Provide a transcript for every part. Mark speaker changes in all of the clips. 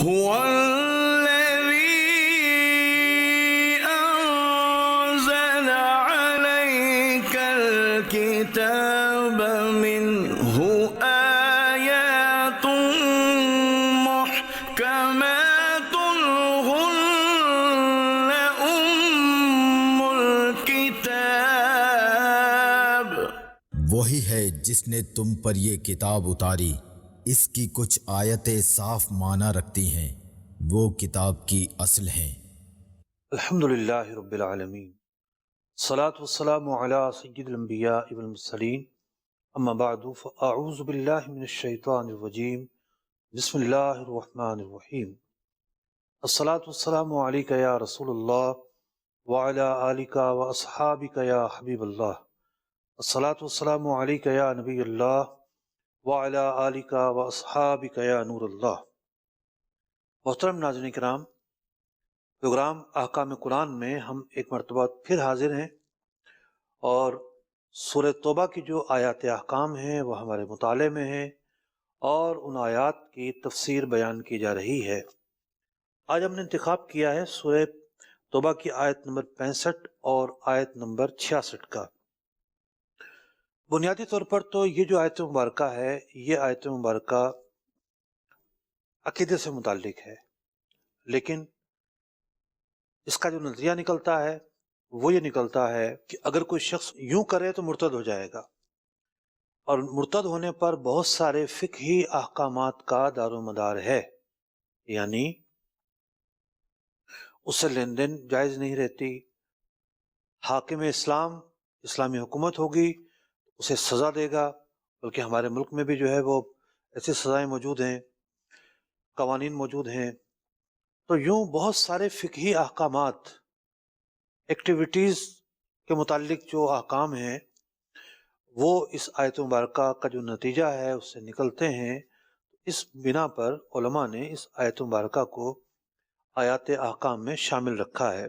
Speaker 1: هو الذي أنزل عليك الكتاب منه آيات محكمات هن أم الكتاب۔
Speaker 2: وہی ہے جس نے تم پر یہ کتاب اتاری، اس کی کچھ آیتیں صاف معنی رکھتی ہیں، وہ کتاب کی اصل ہیں۔
Speaker 3: الحمدللہ رب العالمین، الصلاۃ والسلام علی سید الانبیاء والمرسلین، اما بعد فاعوذ باللہ من الشیطان الرجیم، بسم اللہ الرحمن الرحیم۔ الصلاۃ والسلام علیک یا رسول اللہ وعلی آلک واصحابک یا حبیب اللہ۔ الصلاۃ والسلام علیک یا نبی اللہ وعلی آلک واصحابک یا نور اللہ۔ محترم ناظرین کرام، پروگرام احکام قرآن میں ہم ایک مرتبہ پھر حاضر ہیں، اور سورہ توبہ کی جو آیات احکام ہیں وہ ہمارے مطالعے میں ہیں، اور ان آیات کی تفسیر بیان کی جا رہی ہے۔ آج ہم نے انتخاب کیا ہے سورہ توبہ کی آیت نمبر 65 اور آیت نمبر 66 کا۔ بنیادی طور پر تو یہ جو آیت مبارکہ ہے، یہ آیت مبارکہ عقیدے سے متعلق ہے، لیکن اس کا جو نظریہ نکلتا ہے وہ یہ نکلتا ہے کہ اگر کوئی شخص یوں کرے تو مرتد ہو جائے گا، اور مرتد ہونے پر بہت سارے فقہی احکامات کا دار و مدار ہے، یعنی اس سے لین دین جائز نہیں رہتی، حاکم اسلام اسلامی حکومت ہوگی اسے سزا دے گا، بلکہ ہمارے ملک میں بھی جو ہے وہ ایسی سزائیں موجود ہیں، قوانین موجود ہیں۔ تو یوں بہت سارے فقہی احکامات، ایکٹیویٹیز کے متعلق جو احکام ہیں وہ اس آیت مبارکہ کا جو نتیجہ ہے اس سے نکلتے ہیں۔ اس بنا پر علماء نے اس آیت مبارکہ کو آیات احکام میں شامل رکھا ہے۔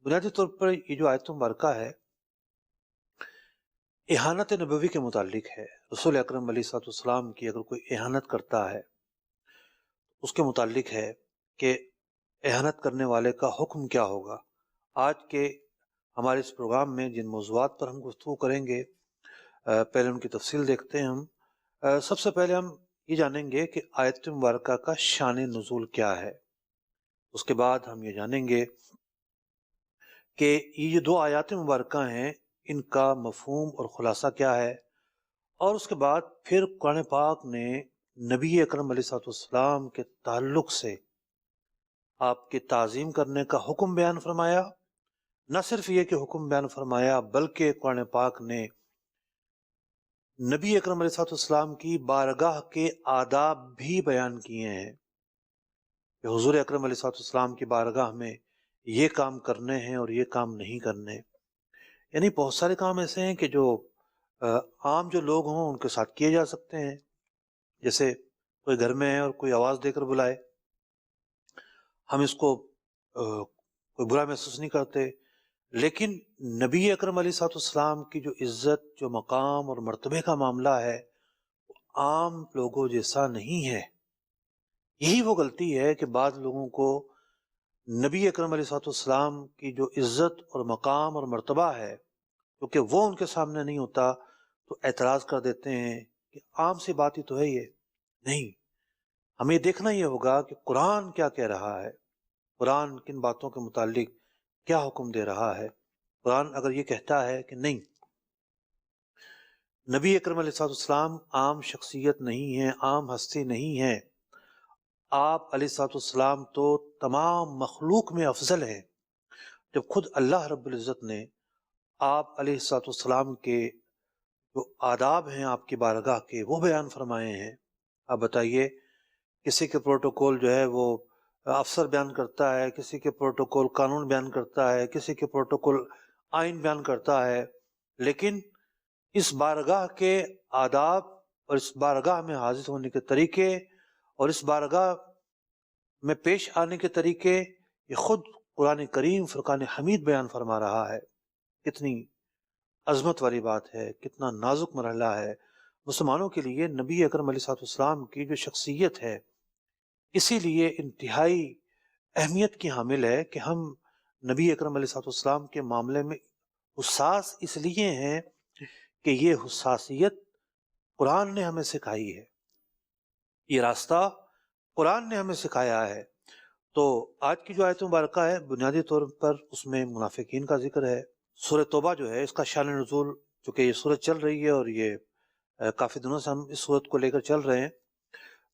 Speaker 3: بنیادی طور پر یہ جو آیت مبارکہ ہے اہانت نبوی کے متعلق ہے۔ رسول اکرم علیہ الصلوۃ والسلام کی اگر کوئی اہانت کرتا ہے اس کے متعلق ہے کہ اہانت کرنے والے کا حکم کیا ہوگا۔ آج کے ہمارے اس پروگرام میں جن موضوعات پر ہم گفتگو کریں گے، پہلے ان کی تفصیل دیکھتے ہیں ہم۔ سب سے پہلے ہم یہ جانیں گے کہ آیت مبارکہ کا شان نزول کیا ہے، اس کے بعد ہم یہ جانیں گے کہ یہ جو دو آیات مبارکہ ہیں ان کا مفہوم اور خلاصہ کیا ہے، اور اس کے بعد پھر قرآن پاک نے نبی اکرم علیہ الصلوۃ والسلام کے تعلق سے آپ کی تعظیم کرنے کا حکم بیان فرمایا۔ نہ صرف یہ کہ حکم بیان فرمایا بلکہ قرآن پاک نے نبی اکرم علیہ الصلوۃ والسلام کی بارگاہ کے آداب بھی بیان کیے ہیں کہ حضور اکرم علیہ الصلوۃ والسلام کی بارگاہ میں یہ کام کرنے ہیں اور یہ کام نہیں کرنے۔ یعنی بہت سارے کام ایسے ہیں کہ جو عام جو لوگ ہوں ان کے ساتھ کیے جا سکتے ہیں، جیسے کوئی گھر میں ہے اور کوئی آواز دے کر بلائے، ہم اس کو کوئی برا محسوس نہیں کرتے، لیکن نبی اکرم علیہ الصلوۃ والسلام کی جو عزت، جو مقام اور مرتبے کا معاملہ ہے وہ عام لوگوں جیسا نہیں ہے۔ یہی وہ غلطی ہے کہ بعض لوگوں کو نبی اکرم علیہ الصلوۃ والسلام کی جو عزت اور مقام اور مرتبہ ہے کیونکہ وہ ان کے سامنے نہیں ہوتا تو اعتراض کر دیتے ہیں کہ عام سی بات ہی تو ہے یہ۔ نہیں، ہمیں یہ دیکھنا یہ ہوگا کہ قرآن کیا کہہ رہا ہے، قرآن کن باتوں کے متعلق کیا حکم دے رہا ہے۔ قرآن اگر یہ کہتا ہے کہ نہیں، نبی اکرم علیہ الصلوۃ والسلام عام شخصیت نہیں ہے، عام ہستی نہیں ہے، آپ علیہ الصلوۃ والسلام تو تمام مخلوق میں افضل ہیں، جب خود اللہ رب العزت نے آپ علیہ الصلوۃ والسلام کے جو آداب ہیں آپ کی بارگاہ کے وہ بیان فرمائے ہیں۔ آپ بتائیے، کسی کے پروٹوکول جو ہے وہ افسر بیان کرتا ہے، کسی کے پروٹوکول قانون بیان کرتا ہے، کسی کے پروٹوکول آئین بیان کرتا ہے، لیکن اس بارگاہ کے آداب اور اس بارگاہ میں حاضر ہونے کے طریقے اور اس بارگاہ میں پیش آنے کے طریقے یہ خود قرآن کریم فرقان حمید بیان فرما رہا ہے۔ کتنی عظمت والی بات ہے، کتنا نازک مرحلہ ہے مسلمانوں کے لیے۔ نبی اکرم علیہ الصلوۃ والسلام کی جو شخصیت ہے اسی لیے انتہائی اہمیت کی حامل ہے کہ ہم نبی اکرم علیہ الصلوۃ والسلام کے معاملے میں حساس اس لیے ہیں کہ یہ حساسیت قرآن نے ہمیں سکھائی ہے، یہ راستہ قرآن نے ہمیں سکھایا ہے۔ تو آج کی جو آیت مبارکہ ہے بنیادی طور پر اس میں منافقین کا ذکر ہے۔ سورہ توبہ جو ہے اس کا شان نزول، چونکہ یہ سورت چل رہی ہے اور یہ کافی دنوں سے ہم اس سورت کو لے کر چل رہے ہیں،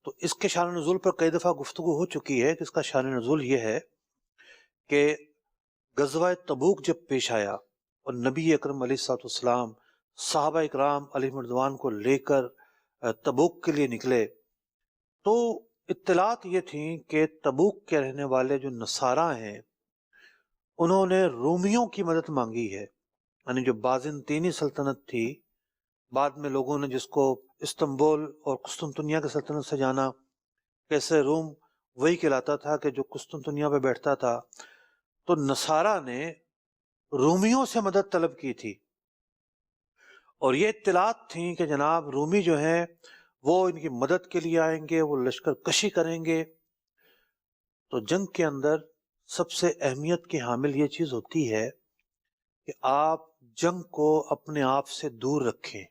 Speaker 3: تو اس کے شان نزول پر کئی دفعہ گفتگو ہو چکی ہے کہ اس کا شان نزول یہ ہے کہ غزوہ تبوک جب پیش آیا اور نبی اکرم علیہ الصلوۃ والسلام صحابہ اکرام علیہم رضوان کو لے کر تبوک کے لیے نکلے، تو اطلاعات یہ تھیں کہ تبوک کے رہنے والے جو نصارہ ہیں انہوں نے رومیوں کی مدد مانگی ہے، یعنی جو بازنطینی سلطنت تھی، بعد میں لوگوں نے جس کو استنبول اور قسطنطنیہ کی سلطنت سے جانا، کیسے روم وہی کہلاتا تھا کہ جو قسطنطنیہ پہ بیٹھتا تھا، تو نصارہ نے رومیوں سے مدد طلب کی تھی، اور یہ اطلاعات تھیں کہ جناب رومی جو ہیں وہ ان کی مدد کے لیے آئیں گے، وہ لشکر کشی کریں گے۔ تو جنگ کے اندر سب سے اہمیت کی حامل یہ چیز ہوتی ہے کہ آپ جنگ کو اپنے آپ سے دور رکھیں،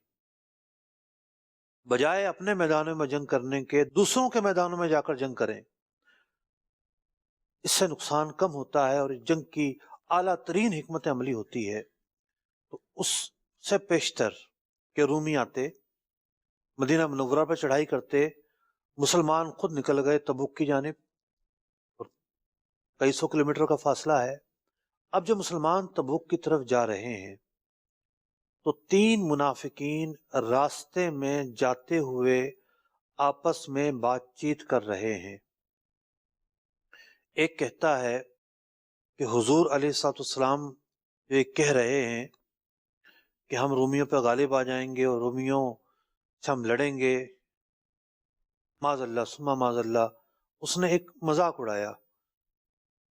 Speaker 3: بجائے اپنے میدانوں میں جنگ کرنے کے دوسروں کے میدانوں میں جا کر جنگ کریں، اس سے نقصان کم ہوتا ہے اور اس جنگ کی اعلیٰ ترین حکمت عملی ہوتی ہے۔ تو اس سے پیشتر کہ رومی آتے، مدینہ منورہ پر چڑھائی کرتے، مسلمان خود نکل گئے تبوک کی جانب، اور کئی سو کلومیٹر کا فاصلہ ہے۔ اب جب مسلمان تبوک کی طرف جا رہے ہیں تو تین منافقین راستے میں جاتے ہوئے آپس میں بات چیت کر رہے ہیں۔ ایک کہتا ہے کہ حضور علیہ الصلوۃ والسلام یہ کہہ رہے ہیں کہ ہم رومیوں پہ غالب آ جائیں گے اور رومیوں سے ہم لڑیں گے، معاذ اللہ ثم معاذ اللہ۔ اس نے ایک مذاق اڑایا۔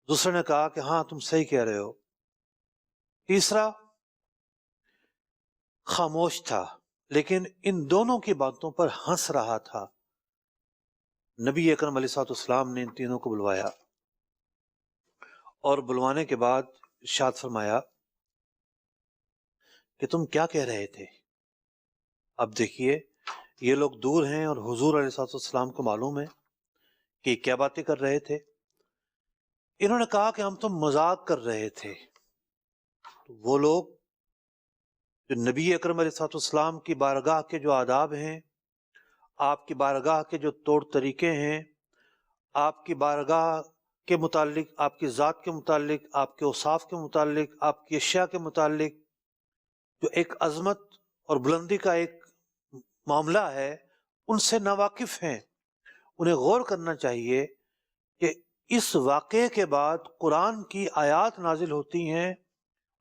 Speaker 3: دوسرے نے کہا کہ ہاں تم صحیح کہہ رہے ہو۔ تیسرا خاموش تھا لیکن ان دونوں کی باتوں پر ہنس رہا تھا۔ نبی اکرم علیہ الصلوۃ والسلام نے ان تینوں کو بلوایا اور بلوانے کے بعد ارشاد فرمایا کہ تم کیا کہہ رہے تھے؟ اب دیکھیے یہ لوگ دور ہیں اور حضور علیہ الصلوۃ والسلام کو معلوم ہے کہ کیا باتیں کر رہے تھے۔ انہوں نے کہا کہ ہم تو مذاق کر رہے تھے۔ وہ لوگ جو نبی اکرم علیہ الصلوۃ والسلام کی بارگاہ کے جو آداب ہیں، آپ کی بارگاہ کے جو طور طریقے ہیں، آپ کی بارگاہ کے متعلق، آپ کی ذات کے متعلق، آپ کے اوصاف کے متعلق، آپ کی اشیاء کے متعلق جو ایک عظمت اور بلندی کا ایک معاملہ ہے، ان سے ناواقف ہیں۔ انہیں غور کرنا چاہیے کہ اس واقعے کے بعد قرآن کی آیات نازل ہوتی ہیں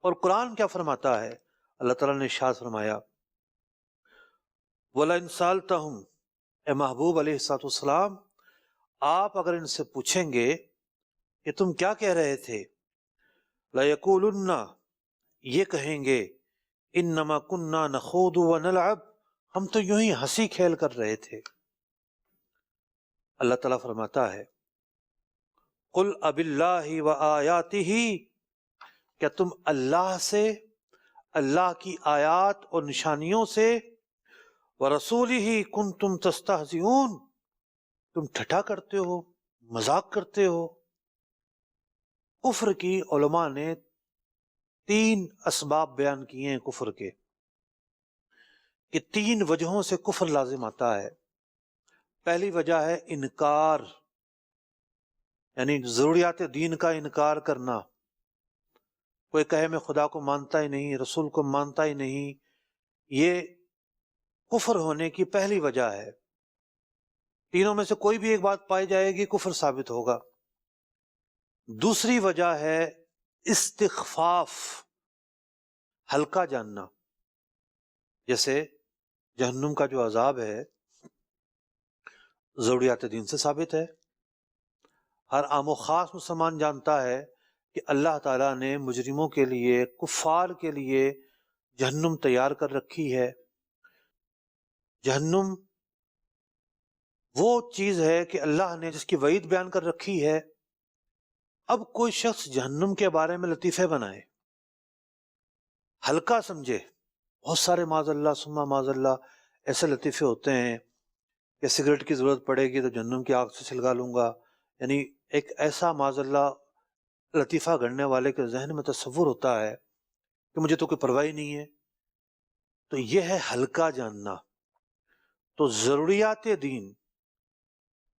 Speaker 3: اور قرآن کیا فرماتا ہے۔ اللہ تعالیٰ نے ارشاد فرمایا وَلَئِن سَأَلْتَهُمْ، اے محبوب علیہ الصلوۃ والسلام آپ اگر ان سے پوچھیں گے کہ تم کیا کہہ رہے تھے، لَيَقُولُنَّ، یہ کہیں گے إِنَّمَا كُنَّا نَخُوضُ وَنَلْعَبُ، ہم تو یوں ہی ہنسی کھیل کر رہے تھے۔ اللہ تعالیٰ فرماتا ہے قُلْ أَبِاللَّهِ وَآيَاتِهِ، کیا تم اللہ سے، اللہ کی آیات اور نشانیوں سے، وَرَسُولِهِ كُنْتُمْ تَسْتَهْزِئُونَ، تم ٹھٹھا کرتے ہو، مذاق کرتے ہو۔ کفر کی علماء نے تین اسباب بیان کیے ہیں کفر کے، کہ تین وجہوں سے کفر لازم آتا ہے۔ پہلی وجہ ہے انکار، یعنی ضروریات دین کا انکار کرنا۔ کوئی کہے میں خدا کو مانتا ہی نہیں، رسول کو مانتا ہی نہیں، یہ کفر ہونے کی پہلی وجہ ہے۔ تینوں میں سے کوئی بھی ایک بات پائی جائے گی کفر ثابت ہوگا۔ دوسری وجہ ہے استخفاف، ہلکا جاننا، جیسے جہنم کا جو عذاب ہے ضروریات دین سے ثابت ہے۔ ہر عام و خاص مسلمان جانتا ہے کہ اللہ تعالیٰ نے مجرموں کے لیے، کفار کے لیے جہنم تیار کر رکھی ہے۔ جہنم وہ چیز ہے کہ اللہ نے جس کی وعید بیان کر رکھی ہے. اب کوئی شخص جہنم کے بارے میں لطیفے بنائے، ہلکا سمجھے. بہت سارے معاذ اللہ ثم معاذ اللہ ایسے لطیفے ہوتے ہیں کہ سگریٹ کی ضرورت پڑے گی تو جہنم کی آگ سے سلگا لوں گا. یعنی ایک ایسا معاذ اللہ لطیفہ گھڑنے والے کے ذہن میں تصور ہوتا ہے کہ مجھے تو کوئی پرواہ ہی نہیں ہے. تو یہ ہے ہلکا جاننا. تو ضروریات دین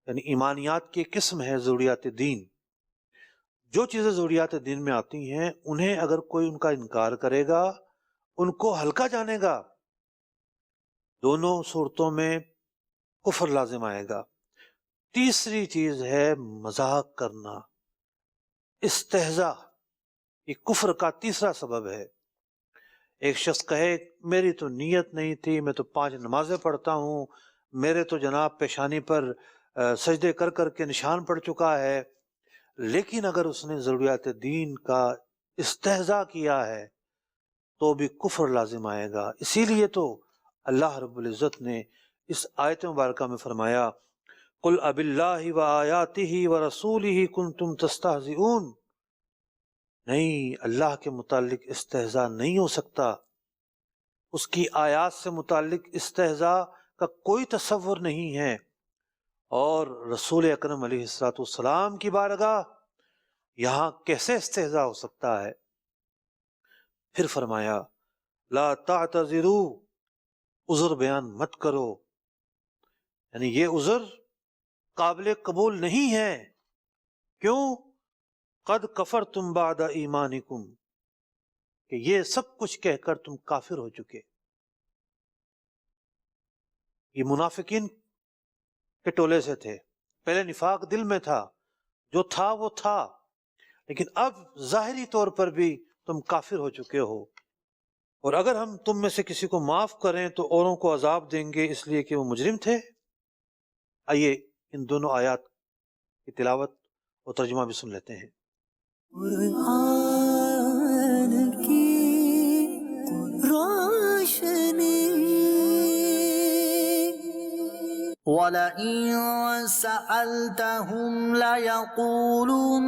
Speaker 3: یعنی ایمانیات کی قسم ہے ضروریات دین. جو چیزیں ضروریات دین میں آتی ہیں انہیں اگر کوئی ان کا انکار کرے گا، ان کو ہلکا جانے گا، دونوں صورتوں میں کفر لازم آئے گا. تیسری چیز ہے مذاق کرنا، استہزاء. یہ کفر کا تیسرا سبب ہے. ایک شخص کہے میری تو نیت نہیں تھی، میں تو 5 نمازیں پڑھتا ہوں، میرے تو جناب پیشانی پر سجدے کر کر کے نشان پڑ چکا ہے، لیکن اگر اس نے ضروریات دین کا استہزاء کیا ہے تو بھی کفر لازم آئے گا. اسی لیے تو اللہ رب العزت نے اس آیت مبارکہ میں فرمایا قل اب اللہ و آیاتہ و رسولہ کنتم تستہزئون. نہیں، اللہ کے متعلق استہزاء نہیں ہو سکتا، اس کی آیات سے متعلق استہزاء کا کوئی تصور نہیں ہے. اور رسول اکرم علیہ السلام کی بارگاہ یہاں کیسے استہزاء ہو سکتا ہے؟ پھر فرمایا لا تعتذروا، عذر بیان مت کرو. یعنی یہ عذر قابل قبول نہیں ہے. کیوں؟ قد کفرتم بعد ایمانکم، کہ یہ سب کچھ کہہ کر تم کافر ہو چکے. یہ منافقین کے ٹولے سے تھے. پہلے نفاق دل میں تھا، جو تھا وہ تھا، لیکن اب ظاہری طور پر بھی تم کافر ہو چکے ہو. اور اگر ہم تم میں سے کسی کو معاف کریں تو اوروں کو عذاب دیں گے اس لیے کہ وہ مجرم تھے. آئیے ان دونوں آیات کی تلاوت اور ترجمہ بھی سن لیتے ہیں.
Speaker 4: قرآن کی روشنی وَلَئِن سَأَلْتَهُمْ لَيَقُولُنَّ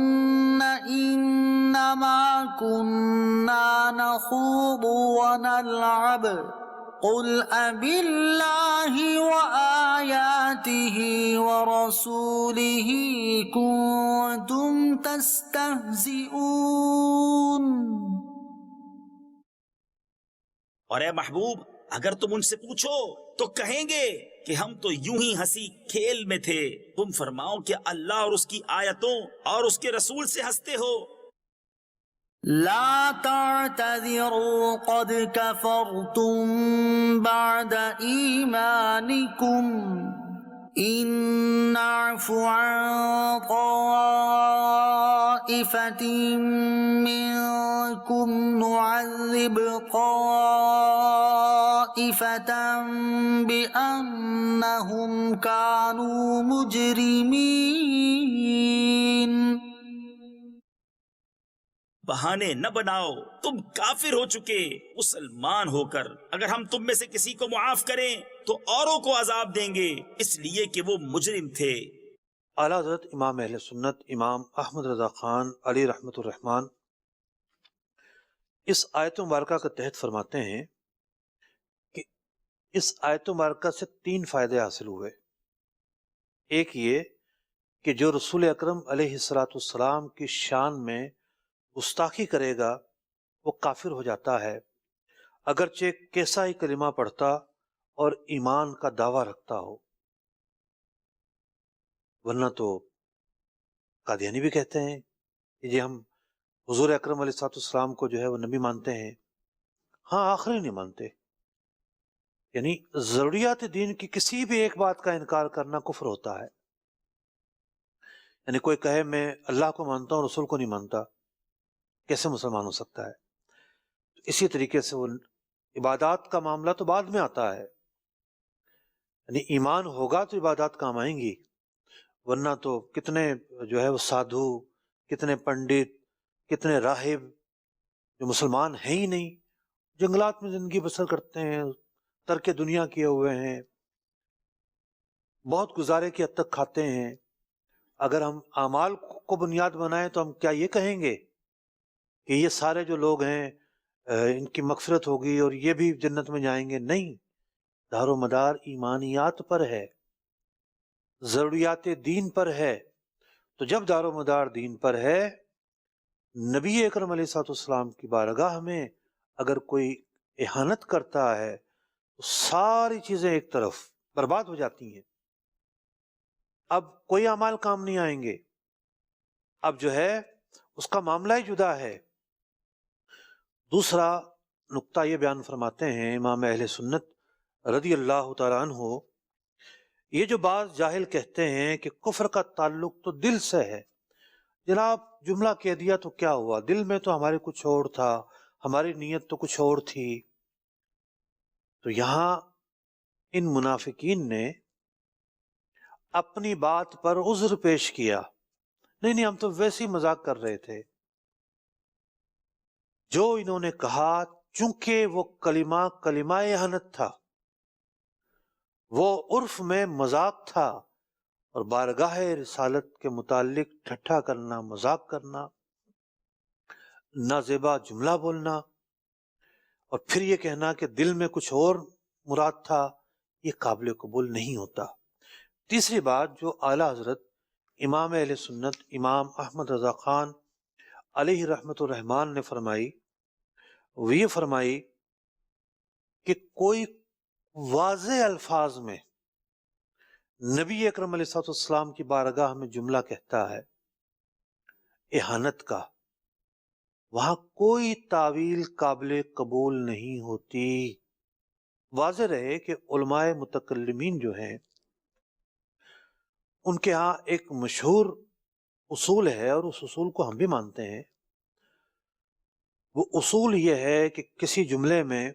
Speaker 4: إِنَّمَا كُنَّا نَخُوضُ وَنَلْعَبُ قُلْ أَبِاللَّهِ وَآيَاتِهِ وَرَسُولِهِ كُنتُمْ تَسْتَهْزِئُونَ.
Speaker 5: اور اے محبوب، اگر تم ان سے پوچھو تو کہیں گے کہ ہم تو یوں ہی ہنسی کھیل میں تھے. تم فرماؤ کہ اللہ اور اس کی آیتوں اور اس کے رسول سے ہنستے ہو.
Speaker 4: لا تعتذروا قد كفرتم بعد إيمانكم إن نعف عن طائفة منكم نعذب طائفة بأنهم كانوا مجرمين.
Speaker 5: بہانے نہ بناؤ، تم کافر ہو چکے مسلمان ہو کر. اگر ہم تم میں سے کسی کو معاف کریں تو اوروں کو عذاب دیں گے اس لیے کہ وہ مجرم تھے.
Speaker 3: اعلیٰ حضرت امام اہل سنت امام احمد رضا خان علی رحمۃ الرحمن اس آیت مبارکہ کے تحت فرماتے ہیں کہ اس آیت مبارکہ سے 3 فائدے حاصل ہوئے. ایک یہ کہ جو رسول اکرم علیہ السلام کی شان میں گستاخی کرے گا وہ کافر ہو جاتا ہے، اگرچہ کیسا ہی کلمہ پڑھتا اور ایمان کا دعویٰ رکھتا ہو. ورنہ تو قادیانی بھی کہتے ہیں کہ یہ ہم حضور اکرم علیہ السلام کو جو ہے وہ نبی مانتے ہیں، ہاں آخری نہیں مانتے. یعنی ضروریات دین کی کسی بھی ایک بات کا انکار کرنا کفر ہوتا ہے. یعنی کوئی کہے میں اللہ کو مانتا ہوں رسول کو نہیں مانتا، کیسے مسلمان ہو سکتا ہے؟ اسی طریقے سے وہ عبادات کا معاملہ تو بعد میں آتا ہے. یعنی ایمان ہوگا تو عبادات کام آئیں گی، ورنہ تو کتنے جو ہے وہ سادھو، کتنے پنڈت، کتنے راہب جو مسلمان ہیں ہی نہیں، جنگلات میں زندگی بسر کرتے ہیں، ترک دنیا کیے ہوئے ہیں. بہت گزارے کی حد تک کھاتے ہیں. اگر ہم اعمال کو بنیاد بنائیں تو ہم کیا یہ کہیں گے کہ یہ سارے جو لوگ ہیں ان کی مغفرت ہوگی اور یہ بھی جنت میں جائیں گے؟ نہیں، دار و مدار ایمانیات پر ہے، ضروریات دین پر ہے. تو جب دار و مدار دین پر ہے، نبی اکرم علیہ السلام کی بارگاہ میں اگر کوئی اہانت کرتا ہے تو ساری چیزیں ایک طرف برباد ہو جاتی ہیں. اب کوئی اعمال کام نہیں آئیں گے، اب جو ہے اس کا معاملہ ہی جدا ہے. دوسرا نقطہ یہ بیان فرماتے ہیں امام اہل سنت رضی اللہ تعالیٰ عنہ، یہ جو بعض جاہل کہتے ہیں کہ کفر کا تعلق تو دل سے ہے. جناب جملہ کہہ دیا تو کیا ہوا، دل میں تو ہمارے کچھ اور تھا، ہماری نیت تو کچھ اور تھی. تو یہاں ان منافقین نے اپنی بات پر عذر پیش کیا، نہیں ہم تو ویسے ہی مذاق کر رہے تھے. جو انہوں نے کہا چونکہ وہ کلمہ اہانت تھا، وہ عرف میں مذاق تھا، اور بارگاہ رسالت کے متعلق ٹھٹھا کرنا، مذاق کرنا، نازیبا جملہ بولنا، اور پھر یہ کہنا کہ دل میں کچھ اور مراد تھا، یہ قابل قبول نہیں ہوتا. تیسری بات جو اعلیٰ حضرت امام اہل سنت امام احمد رضا خان علیہ رحمت الرحمان نے فرمائی، وہ یہ فرمائی کہ کوئی واضح الفاظ میں نبی اکرم علیہ السلام کی بارگاہ میں جملہ کہتا ہے اہانت کا، وہاں کوئی تعویل قابل قبول نہیں ہوتی. واضح رہے کہ علماء متکلمین جو ہیں ان کے ہاں ایک مشہور اصول ہے، اور اس اصول کو ہم بھی مانتے ہیں. وہ اصول یہ ہے کہ کسی جملے میں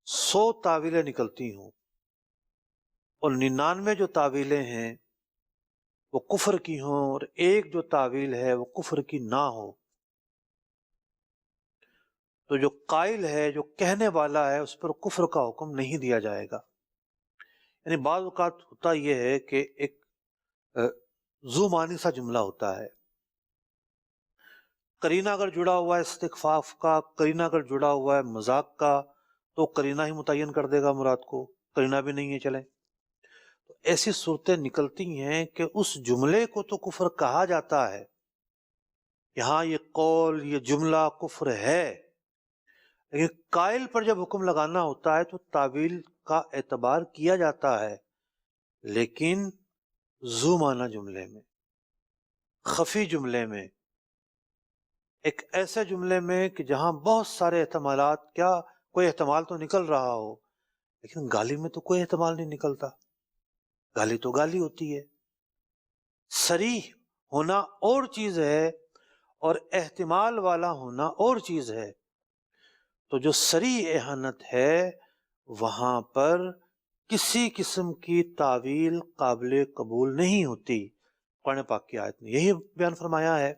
Speaker 3: 100 تعویلیں نکلتی ہوں اور 99 جو تعویلیں ہیں وہ کفر کی ہوں، اور ایک جو تعویل ہے وہ کفر کی نہ ہو، تو جو قائل ہے، جو کہنے والا ہے، اس پر کفر کا حکم نہیں دیا جائے گا. یعنی بعض اوقات ہوتا یہ ہے کہ ایک ذو معنی سا جملہ ہوتا ہے، قرینہ اگر جڑا ہوا ہے استخفاف کا، قرینہ اگر جڑا ہوا ہے مذاق کا، تو قرینہ ہی متعین کر دے گا مراد کو، قرینہ بھی نہیں ہے چلیں. تو ایسی صورتیں نکلتی ہیں کہ اس جملے کو تو کفر کہا جاتا ہے، یہاں یہ قول، یہ جملہ کفر ہے، لیکن قائل پر جب حکم لگانا ہوتا ہے تو تعویل کا اعتبار کیا جاتا ہے، لیکن ذو معنی جملے میں، خفی جملے میں، ایک ایسے جملے میں کہ جہاں بہت سارے احتمالات، کیا کوئی احتمال تو نکل رہا ہو، لیکن گالی میں تو کوئی احتمال نہیں نکلتا. گالی تو گالی ہوتی ہے. صریح ہونا اور چیز ہے اور احتمال والا ہونا اور چیز ہے. تو جو صریح اہانت ہے وہاں پر کسی قسم کی تعویل قابل قبول نہیں ہوتی. قرآن پاک کی آیت نے یہی بیان فرمایا ہے،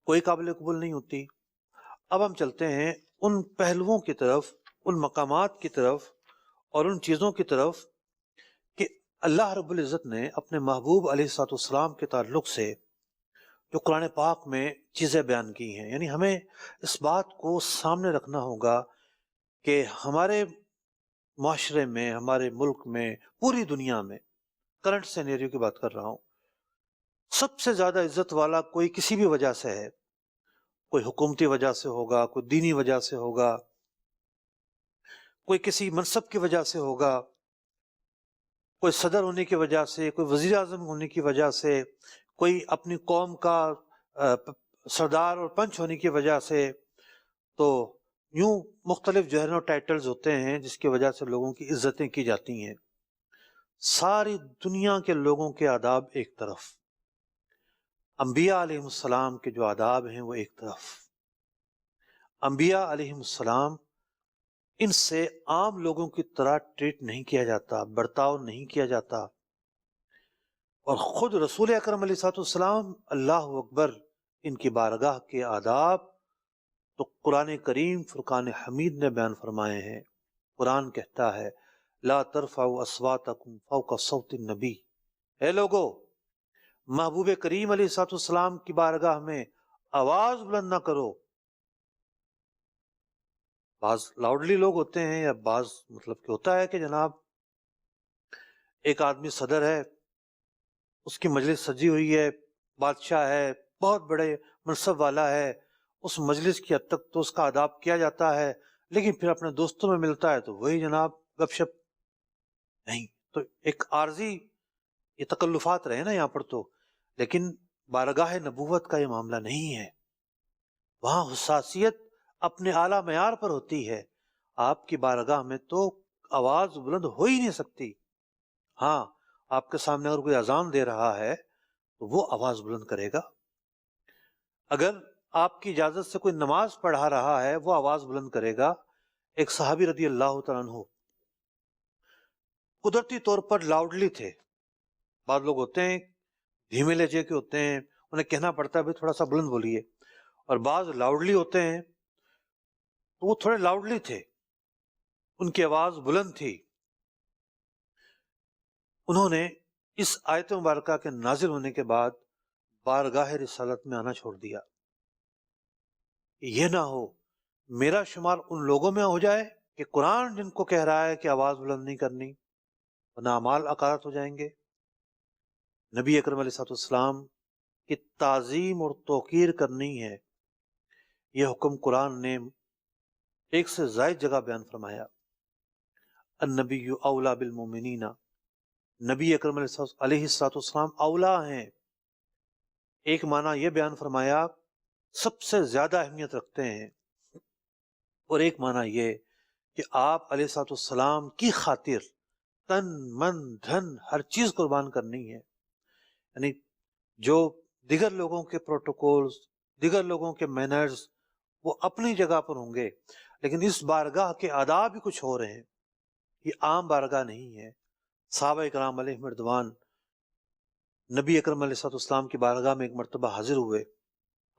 Speaker 3: کوئی قابل قبول نہیں ہوتی. اب ہم چلتے ہیں ان پہلوؤں کی طرف، ان مقامات کی طرف اور ان چیزوں کی طرف کہ اللہ رب العزت نے اپنے محبوب علیہ الصلوۃ والسلام کے تعلق سے جو قرآن پاک میں چیزیں بیان کی ہیں. یعنی ہمیں اس بات کو سامنے رکھنا ہوگا کہ ہمارے معاشرے میں، ہمارے ملک میں، پوری دنیا میں، کرنٹ سینیریو کی بات کر رہا ہوں، سب سے زیادہ عزت والا کوئی کسی بھی وجہ سے ہے، کوئی حکومتی وجہ سے ہوگا، کوئی دینی وجہ سے ہوگا، کوئی کسی منصب کی وجہ سے ہوگا، کوئی صدر ہونے کی وجہ سے، کوئی وزیر اعظم ہونے کی وجہ سے، کوئی اپنی قوم کا سردار اور پنچ ہونے کی وجہ سے. تو یوں مختلف جو ہے نا ٹائٹلز ہوتے ہیں جس کی وجہ سے لوگوں کی عزتیں کی جاتی ہیں. ساری دنیا کے لوگوں کے آداب ایک طرف، انبیاء علیہ السلام کے جو آداب ہیں وہ ایک طرف. انبیاء علیہ السلام ان سے عام لوگوں کی طرح ٹریٹ نہیں کیا جاتا، برتاؤ نہیں کیا جاتا. اور خود رسول اکرم علیہ السلام، اللہ اکبر، ان کی بارگاہ کے آداب تو قرآن کریم فرقان حمید نے بیان فرمائے ہیں. قرآن کہتا ہے لا ترفعوا اصواتکم فوق صوت النبی، اے لوگو محبوب کریم علیہ الصلوۃ والسلام کی بارگاہ میں آواز بلند نہ کرو۔ بعض لاؤڈلی لوگ ہوتے ہیں، یا بعض مطلب کہ ہوتا ہے کہ جناب ایک آدمی صدر ہے، اس کی مجلس سجی ہوئی ہے، بادشاہ ہے، بہت بڑے منصب والا ہے، اس مجلس کی حد تک تو اس کا آداب کیا جاتا ہے، لیکن پھر اپنے دوستوں میں ملتا ہے تو وہی جناب گپ شپ۔ نہیں تو ایک عارضی یہ تکلفات رہے نا یہاں پر تو، لیکن بارگاہ نبوت کا یہ معاملہ نہیں ہے، وہاں حساسیت اپنے اعلیٰ معیار پر ہوتی ہے۔ آپ کی بارگاہ میں تو آواز بلند ہو ہی نہیں سکتی۔ ہاں آپ کے سامنے اگر کوئی اذان دے رہا ہے تو وہ آواز بلند کرے گا، اگر آپ کی اجازت سے کوئی نماز پڑھا رہا ہے وہ آواز بلند کرے گا۔ ایک صحابی رضی اللہ تعالیٰ عنہ قدرتی طور پر لاؤڈلی تھے، بعض لوگ ہوتے ہیں دھیمے لہجے کے ہوتے ہیں، انہیں کہنا پڑتا ہے بھائی تھوڑا سا بلند بولیے، اور بعض لاؤڈلی ہوتے ہیں تو وہ تھوڑے لاؤڈلی تھے، ان کی آواز بلند تھی۔ انہوں نے اس آیت مبارکہ کے نازل ہونے کے بعد بارگاہ رسالت میں آنا چھوڑ دیا۔ یہ نہ ہو میرا شمار ان لوگوں میں ہو جائے کہ قرآن جن کو کہہ رہا ہے کہ آواز بلند نہیں کرنی، ورنہ اعمال اکارت ہو جائیں گے۔ نبی اکرم علیہ السلام کی تعظیم اور توقیر کرنی ہے، یہ حکم قرآن نے ایک سے زائد جگہ بیان فرمایا۔ النبی اولا بالمؤمنین، نبی اکرم علیہ السلام اولا ہیں۔ ایک معنی یہ بیان فرمایا سب سے زیادہ اہمیت رکھتے ہیں، اور ایک معنی یہ کہ آپ علیہ السلام کی خاطر تن من دھن ہر چیز قربان کرنی ہے۔ یعنی جو دیگر لوگوں کے پروٹوکولز، دیگر لوگوں کے مینرز وہ اپنی جگہ پر ہوں گے، لیکن اس بارگاہ کے آداب بھی کچھ ہو رہے ہیں۔ یہ عام بارگاہ نہیں ہے۔ صحابہ کرام علیہم رضوان نبی اکرم علیہ السلام کی بارگاہ میں ایک مرتبہ حاضر ہوئے،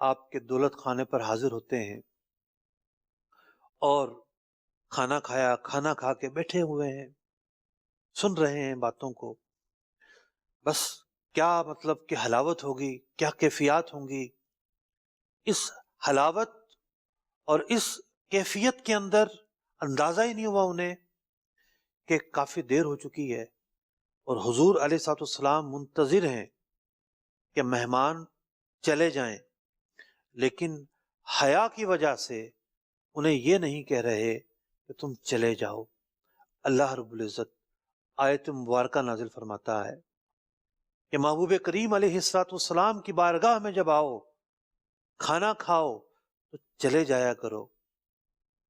Speaker 3: آپ کے دولت خانے پر حاضر ہوتے ہیں اور کھانا کھایا، کھانا کھا کے بیٹھے ہوئے ہیں، سن رہے ہیں باتوں کو، بس کیا مطلب کہ حلاوت ہوگی، کیا کیفیات ہوں گی۔ اس حلاوت اور اس کیفیت کے اندر اندازہ ہی نہیں ہوا انہیں کہ کافی دیر ہو چکی ہے اور حضور علیہ السلام منتظر ہیں کہ مہمان چلے جائیں، لیکن حیا کی وجہ سے انہیں یہ نہیں کہہ رہے کہ تم چلے جاؤ۔ اللہ رب العزت آیت مبارکہ نازل فرماتا ہے کہ محبوب کریم علیہ السلام کی بارگاہ میں جب آؤ، کھانا کھاؤ تو چلے جایا کرو،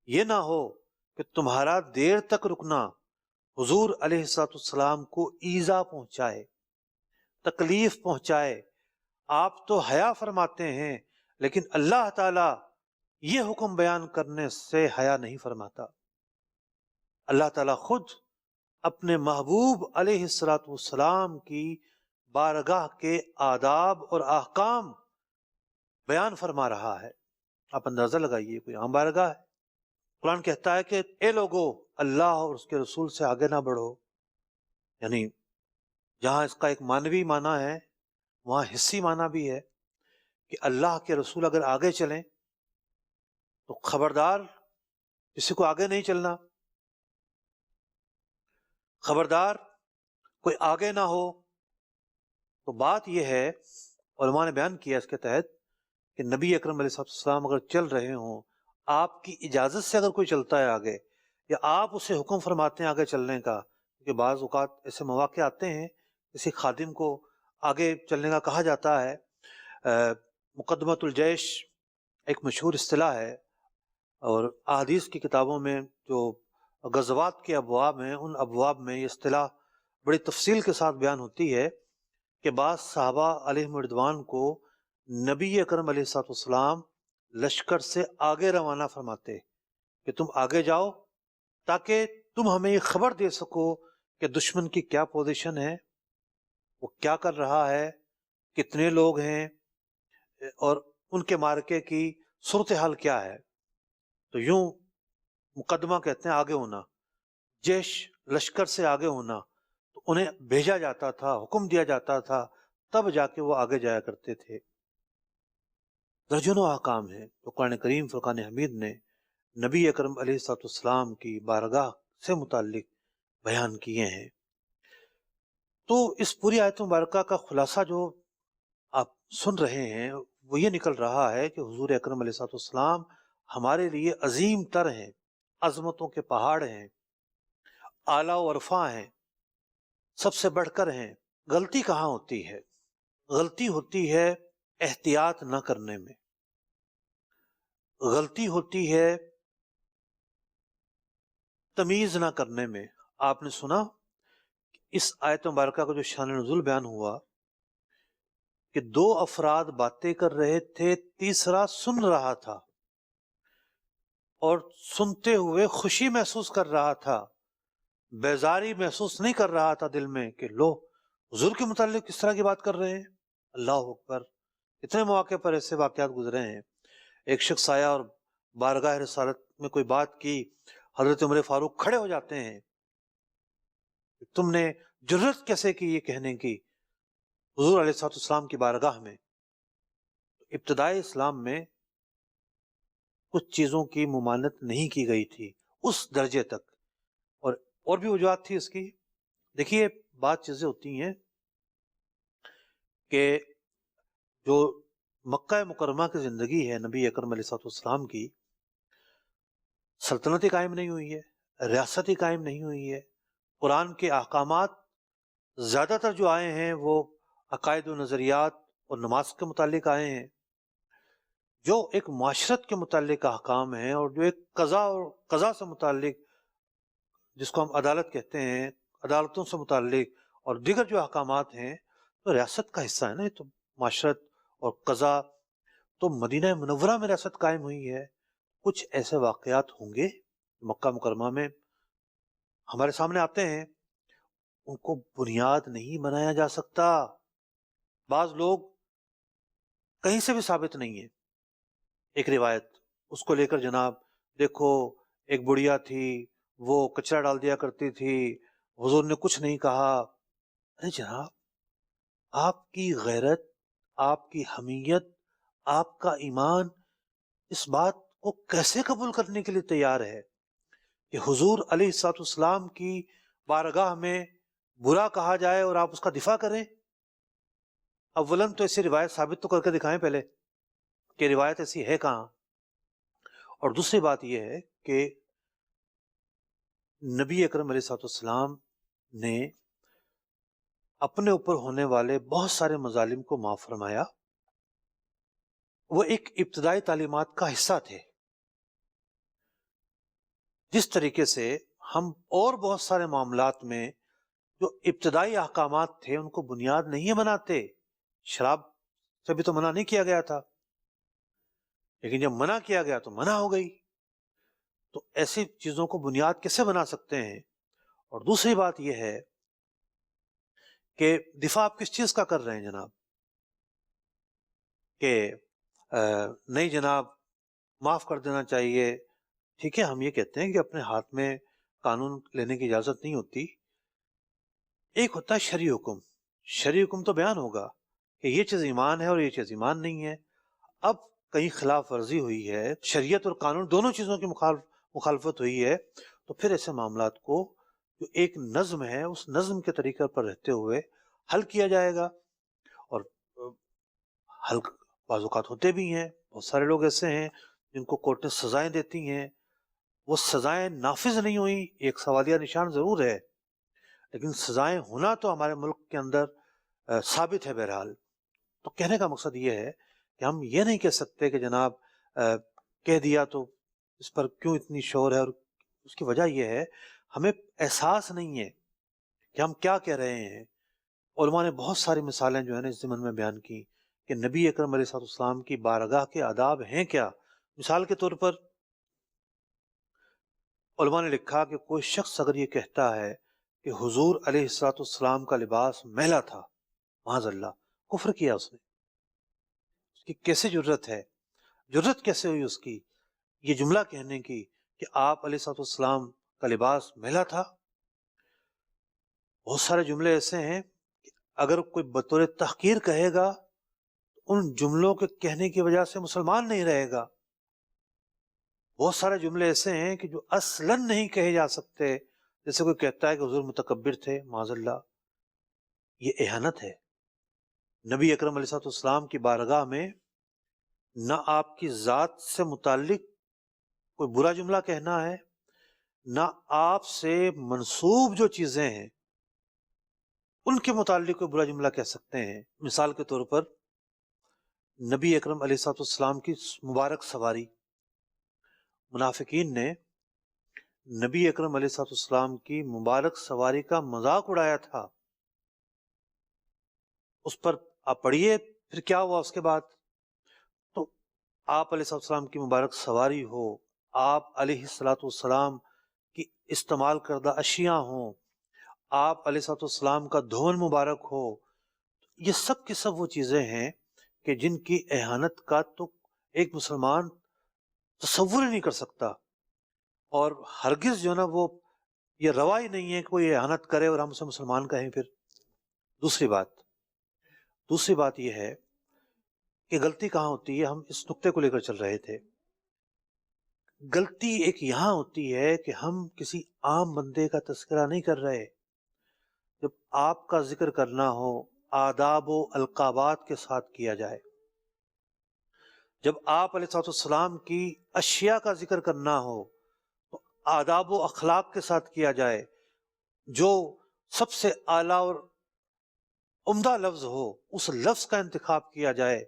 Speaker 3: یہ نہ ہو کہ تمہارا دیر تک رکنا حضور علیہ السلام کو ایذا پہنچائے، تکلیف پہنچائے۔ آپ تو حیا فرماتے ہیں، لیکن اللہ تعالیٰ یہ حکم بیان کرنے سے حیا نہیں فرماتا۔ اللہ تعالیٰ خود اپنے محبوب علیہ السلام کی بارگاہ کے آداب اور احکام بیان فرما رہا ہے۔ آپ اندازہ لگائیے، کوئی عام بارگاہ ہے؟ قرآن کہتا ہے کہ اے لوگو اللہ اور اس کے رسول سے آگے نہ بڑھو، یعنی جہاں اس کا ایک معنوی معنی ہے وہاں حصی معنی بھی ہے کہ اللہ کے رسول اگر آگے چلیں تو خبردار کسی کو آگے نہیں چلنا، خبردار کوئی آگے نہ ہو۔ تو بات یہ ہے، علماء نے بیان کیا اس کے تحت کہ نبی اکرم علیہ السلام اگر چل رہے ہوں، آپ کی اجازت سے اگر کوئی چلتا ہے آگے، یا آپ اسے حکم فرماتے ہیں آگے چلنے کا، کیونکہ بعض اوقات ایسے مواقع آتے ہیں کسی خادم کو آگے چلنے کا کہا جاتا ہے۔ مقدمۃ الجیش ایک مشہور اصطلاح ہے، اور احادیث کی کتابوں میں جو غزوات کے ابواب ہیں ان ابواب میں یہ اصطلاح بڑی تفصیل کے ساتھ بیان ہوتی ہے کہ بعض صحابہ علیہم رضوان کو نبی اکرم علیہ السلام لشکر سے آگے روانہ فرماتے کہ تم آگے جاؤ تاکہ تم ہمیں یہ خبر دے سکو کہ دشمن کی کیا پوزیشن ہے، وہ کیا کر رہا ہے، کتنے لوگ ہیں، اور ان کے مارکے کی صورتحال کیا ہے۔ تو یوں مقدمہ کہتے ہیں آگے ہونا، جیش لشکر سے آگے ہونا، تو انہیں بھیجا جاتا تھا، حکم دیا جاتا تھا، تب جا کے وہ آگے جایا کرتے تھے۔ درجنوں احکام ہیں جو قرآن کریم فرقان حمید نے نبی اکرم علیہ الصلوۃ والسلام کی بارگاہ سے متعلق بیان کیے ہیں۔ تو اس پوری آیت مبارکہ کا خلاصہ جو آپ سن رہے ہیں وہ یہ نکل رہا ہے کہ حضور اکرم علیہ الصلوۃ والسلام ہمارے لیے عظیم تر ہیں، عظمتوں کے پہاڑ ہیں، اعلیٰ و عرفاں ہیں، سب سے بڑھ کر ہیں۔ غلطی کہاں ہوتی ہے؟ غلطی ہوتی ہے احتیاط نہ کرنے میں، غلطی ہوتی ہے تمیز نہ کرنے میں۔ آپ نے سنا اس آیت مبارکہ کا جو شان نزول بیان ہوا کہ دو افراد باتیں کر رہے تھے، تیسرا سن رہا تھا اور سنتے ہوئے خوشی محسوس کر رہا تھا، بیزاری محسوس نہیں کر رہا تھا دل میں کہ لو حضور کے متعلق کس طرح کی بات کر رہے ہیں۔ اللہ اکبر! اتنے مواقع پر ایسے واقعات گزرے ہیں۔ ایک شخص آیا اور بارگاہ رسالت میں کوئی بات کی، حضرت عمر فاروق کھڑے ہو جاتے ہیں، تم نے جرت کیسے کی یہ کہنے کی حضور علیہ الصلوۃ والسلام کی بارگاہ میں؟ ابتدائی اسلام میں کچھ چیزوں کی ممانعت نہیں کی گئی تھی اس درجے تک، اور بھی وجوہات تھی اس کی۔ دیکھیے بات چیزیں ہوتی ہیں کہ جو مکہ مکرمہ کی زندگی ہے نبی اکرم علیہ الصلوۃ والسلام کی، سلطنت قائم نہیں ہوئی ہے، ریاست قائم نہیں ہوئی ہے۔ قرآن کے احکامات زیادہ تر جو آئے ہیں وہ عقائد و نظریات اور نماز کے متعلق آئے ہیں۔ جو ایک معاشرت کے متعلق احکام ہیں اور جو ایک قضا سے متعلق، جس کو ہم عدالت کہتے ہیں، عدالتوں سے متعلق اور دیگر جو احکامات ہیں، تو ریاست کا حصہ ہے نا، یہ تو معاشرت اور قضا۔ تو مدینہ منورہ میں ریاست قائم ہوئی ہے۔ کچھ ایسے واقعات ہوں گے مکہ مکرمہ میں ہمارے سامنے آتے ہیں، ان کو بنیاد نہیں بنایا جا سکتا۔ بعض لوگ کہیں سے بھی ثابت نہیں ہے، ایک روایت اس کو لے کر جناب دیکھو ایک بڑھیا تھی، وہ کچرا ڈال دیا کرتی تھی، حضور نے کچھ نہیں کہا۔ ارے جناب، آپ کی غیرت، آپ کی حمیت، آپ کا ایمان اس بات کو کیسے قبول کرنے کے لیے تیار ہے کہ حضور علیہ الصلوۃ والسلام کی بارگاہ میں برا کہا جائے اور آپ اس کا دفاع کریں؟ اولاً تو ایسی روایت ثابت تو کر کے دکھائیں پہلے کہ روایت ایسی ہے کہاں، اور دوسری بات یہ ہے کہ نبی اکرم علیہ الصلوۃ والسلام نے اپنے اوپر ہونے والے بہت سارے مظالم کو معاف فرمایا۔ وہ ایک ابتدائی تعلیمات کا حصہ تھے۔ جس طریقے سے ہم اور بہت سارے معاملات میں جو ابتدائی احکامات تھے ان کو بنیاد نہیں بناتے، شراب سے بھی تو منع نہیں کیا گیا تھا، لیکن جب منع کیا گیا تو منع ہو گئی، تو ایسی چیزوں کو بنیاد کیسے بنا سکتے ہیں؟ اور دوسری بات یہ ہے کہ دفاع آپ کس چیز کا کر رہے ہیں جناب؟ کہ نہیں جناب معاف کر دینا چاہیے۔ ٹھیک ہے، ہم یہ کہتے ہیں کہ اپنے ہاتھ میں قانون لینے کی اجازت نہیں ہوتی۔ ایک ہوتا ہے شرعی حکم، شرعی حکم تو بیان ہوگا کہ یہ چیز ایمان ہے اور یہ چیز ایمان نہیں ہے۔ اب کہیں خلاف ورزی ہوئی ہے، شریعت اور قانون دونوں چیزوں کی مخالفت ہوئی ہے، تو پھر ایسے معاملات کو جو ایک نظم ہے اس نظم کے طریقے پر رہتے ہوئے حل کیا جائے گا۔ اور حل بعض اوقات ہوتے بھی ہیں، بہت سارے لوگ ایسے ہیں جن کو کورٹیں سزائیں دیتی ہیں، وہ سزائیں نافذ نہیں ہوئی، ایک سوالیہ نشان ضرور ہے، لیکن سزائیں ہونا تو ہمارے ملک کے اندر ثابت ہے بہرحال۔ تو کہنے کا مقصد یہ ہے کہ ہم یہ نہیں کہہ سکتے کہ جناب کہہ دیا تو اس پر کیوں اتنی شور ہے، اور اس کی وجہ یہ ہے ہمیں احساس نہیں ہے کہ ہم کیا کہہ رہے ہیں۔ علماء نے بہت ساری مثالیں جو ہے نا اس ضمن میں بیان کی کہ نبی اکرم علیہ الصلوۃ والسلام کی بارگاہ کے آداب ہیں کیا۔ مثال کے طور پر علماء نے لکھا کہ کوئی شخص اگر یہ کہتا ہے کہ حضور علیہ الصلوۃ والسلام کا لباس میلا تھا، معاذ اللہ، کفر کیا اس نے۔ اس کی کیسے جرت ہے، جرت کیسے ہوئی اس کی یہ جملہ کہنے کی کہ آپ علیہ الصلوۃ والسلام کا لباس میلا تھا؟ بہت سارے جملے ایسے ہیں کہ اگر کوئی بطور تحقیر کہے گا ان جملوں کے کہنے کی وجہ سے مسلمان نہیں رہے گا. بہت سارے جملے ایسے ہیں کہ جو اصلاً نہیں کہے جا سکتے. جیسے کوئی کہتا ہے کہ حضور متکبر تھے، معاذ اللہ، یہ اہانت ہے. نبی اکرم علیہ الصلوۃ والسلام کی بارگاہ میں نہ آپ کی ذات سے متعلق کوئی برا جملہ کہنا ہے، نہ آپ سے منسوب جو چیزیں ہیں ان کے متعلق کوئی برا جملہ کہہ سکتے ہیں. مثال کے طور پر نبی اکرم علیہ الصلوۃ والسلام کی مبارک سواری، منافقین نے نبی اکرم علیہ الصلوۃ والسلام کی مبارک سواری کا مذاق اڑایا تھا. اس پر آپ پڑھیے پھر کیا ہوا اس کے بعد. تو آپ علیہ الصلوۃ والسلام کی مبارک سواری ہو، آپ علیہ الصلوۃ والسلام کی استعمال کردہ اشیاء ہوں، آپ علیہ الصلوۃ والسلام کا دھون مبارک ہو، یہ سب کی سب وہ چیزیں ہیں کہ جن کی اہانت کا تو ایک مسلمان تصور ہی نہیں کر سکتا. اور ہرگز جو نا وہ یہ روا ہی نہیں ہے کہ کوئی اہانت کرے اور ہم اسے مسلمان کہیں. پھر دوسری بات یہ ہے کہ غلطی کہاں ہوتی ہے. ہم اس نقطے کو لے کر چل رہے تھے. غلطی ایک یہاں ہوتی ہے کہ ہم کسی عام بندے کا تذکرہ نہیں کر رہے. جب آپ کا ذکر کرنا ہو آداب و القابات کے ساتھ کیا جائے. جب آپ علیہ الصلوۃ والسلام کی اشیاء کا ذکر کرنا ہو تو آداب و اخلاق کے ساتھ کیا جائے. جو سب سے اعلیٰ اور عمدہ لفظ ہو اس لفظ کا انتخاب کیا جائے.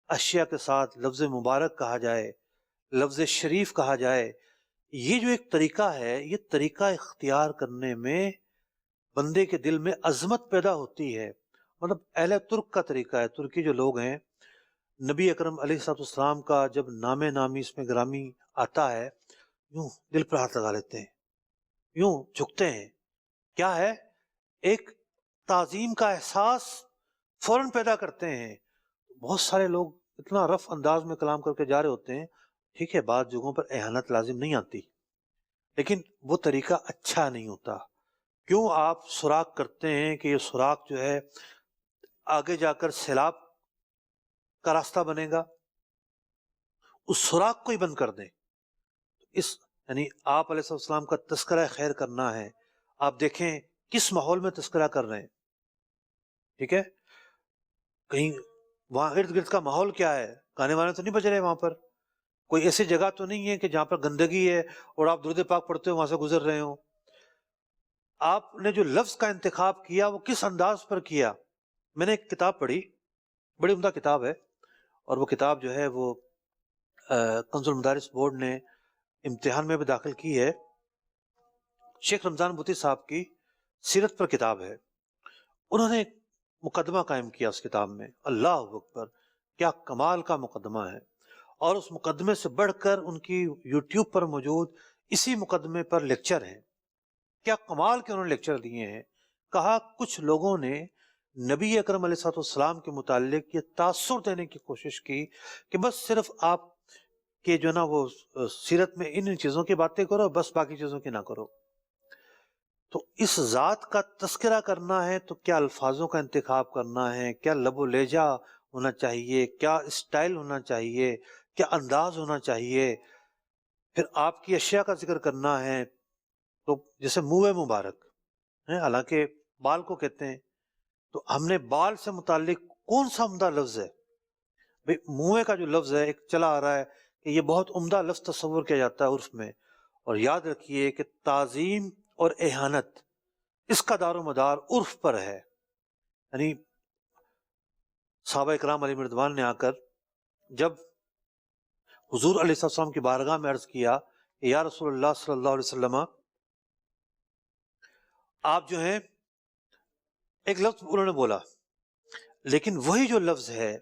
Speaker 3: اشیاء کے ساتھ لفظ مبارک کہا جائے، لفظ شریف کہا جائے. یہ جو ایک طریقہ ہے، یہ طریقہ اختیار کرنے میں بندے کے دل میں عظمت پیدا ہوتی ہے. مطلب اہل ترک کا طریقہ ہے. ترکی جو لوگ ہیں، نبی اکرم علیہ الصلوۃ والسلام کا جب نام نامی اس میں گرامی آتا ہے، یوں دل پر ہاتھ لگا لیتے ہیں، یوں جھکتے ہیں. کیا ہے؟ ایک تعظیم کا احساس فوراً پیدا کرتے ہیں. بہت سارے لوگ اتنا رف انداز میں کلام کر کے جا رہے ہوتے ہیں. ٹھیک ہے، بعض جگہوں پر اہانت لازم نہیں آتی، لیکن وہ طریقہ اچھا نہیں ہوتا. کیوں آپ سوراخ کرتے ہیں کہ یہ سوراخ جو ہے آگے جا کر سیلاب کا راستہ بنے گا؟ اس سوراخ کو ہی بند کر دیں. یعنی آپ علیہ السلام کا تذکرہ خیر کرنا ہے، آپ دیکھیں کس ماحول میں تذکرہ کر رہے ہیں. ٹھیک ہے، کہیں وہاں ارد گرد کا ماحول کیا ہے؟ گانے وانے تو نہیں بج رہے وہاں پر؟ کوئی ایسی جگہ تو نہیں ہے کہ جہاں پر گندگی ہے اور آپ درود پاک پڑھتے ہو وہاں سے گزر رہے ہوں؟ آپ نے جو لفظ کا انتخاب کیا وہ کس انداز پر کیا؟ میں نے ایک کتاب پڑھی، بڑی عمدہ کتاب ہے، اور وہ کتاب جو ہے وہ کنز المدارس بورڈ نے امتحان میں بھی داخل کی ہے. شیخ رمضان بوتی صاحب کی سیرت پر کتاب ہے. انہوں نے ایک مقدمہ قائم کیا اس کتاب میں. اللہ اکبر، کیا کمال کا مقدمہ ہے. اور اس مقدمے سے بڑھ کر ان کی یوٹیوب پر موجود اسی مقدمے پر لیکچر ہیں. کیا کمال کے انہوں نے لیکچر دیے ہیں. کہا کچھ لوگوں نے نبی اکرم علیہ الصلوۃ والسلام کے متعلق یہ تاثر دینے کی کوشش کی کہ بس صرف آپ کے جو نا وہ سیرت میں ان چیزوں کی باتیں کرو، بس باقی چیزوں کی نہ کرو. تو اس ذات کا تذکرہ کرنا ہے تو کیا الفاظوں کا انتخاب کرنا ہے، کیا لب و لہجہ ہونا چاہیے، کیا اسٹائل ہونا چاہیے، کیا انداز ہونا چاہیے. پھر آپ کی اشیاء کا ذکر کرنا ہے تو جیسے منہ مبارک ہے، حالانکہ بال کو کہتے ہیں، تو ہم نے بال سے متعلق کون سا عمدہ لفظ ہے؟ بھئی منہ کا جو لفظ ہے ایک چلا آ رہا ہے کہ یہ بہت عمدہ لفظ تصور کیا جاتا ہے عرف میں. اور یاد رکھیے کہ تعظیم اور اہانت اس کا دار و مدار عرف پر ہے. یعنی صحابہ اکرام علیہم رضوان نے آ کر جب حضور علیہ السلام کی بارگاہ میں عرض کیا کہ یا رسول اللہ صلی اللہ علیہ وسلم، آپ جو ہیں، ایک لفظ انہوں نے بولا، لیکن وہی جو لفظ ہے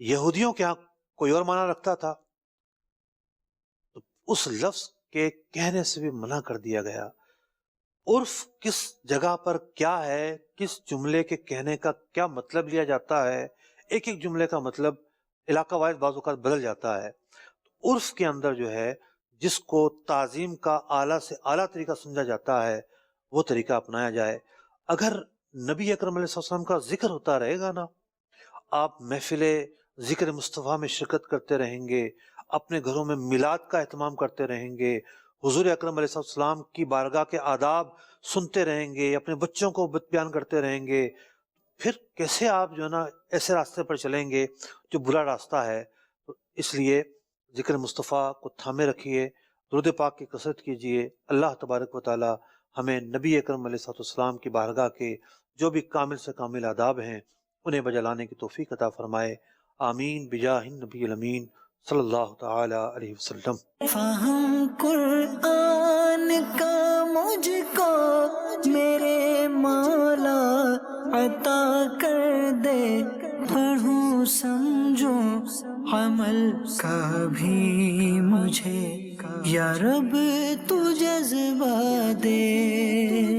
Speaker 3: یہودیوں کے ہاں کوئی اور معنی رکھتا تھا، تو اس لفظ کے کہنے سے بھی منع کر دیا گیا. عرف کس جگہ پر کیا ہے، کس جملے کے کہنے کا کیا مطلب لیا جاتا ہے، ایک ایک جملے کا مطلب علاقہ وائز بعض اوقات بدل جاتا ہے. تو عرف کے اندر جو ہے جس کو تعظیم کا اعلیٰ سے اعلیٰ طریقہ سمجھا جاتا ہے وہ طریقہ اپنایا جائے. اگر نبی اکرم علیہ السلام کا ذکر ہوتا رہے گا نا، آپ محفل ذکر مصطفیٰ میں شرکت کرتے رہیں گے، اپنے گھروں میں میلاد کا اہتمام کرتے رہیں گے، حضور اکرم علیہ السلام کی بارگاہ کے آداب سنتے رہیں گے، اپنے بچوں کو بیان کرتے رہیں گے، پھر کیسے آپ جو ہے نا ایسے راستے پر چلیں گے جو برا راستہ ہے؟ تو اس لیے ذکر مصطفیٰ کو تھامے رکھیے، درود پاک کی کثرت کیجیے۔ اللہ تبارک و تعالی ہمیں نبی اکرم علیہ السلام کی بارگاہ کے جو بھی کامل سے کامل آداب ہیں انہیں بجا لانے کی توفیق عطا فرمائے۔ آمین بجاہ النبی الامین صلی اللہ تعالی علیہ وسلم۔
Speaker 4: فہم قرآن کا مجھ کو میرے مولا عطا کر دے، پڑھوں سمجھوں عمل کا بھی مجھے یا رب تو جذبہ دے۔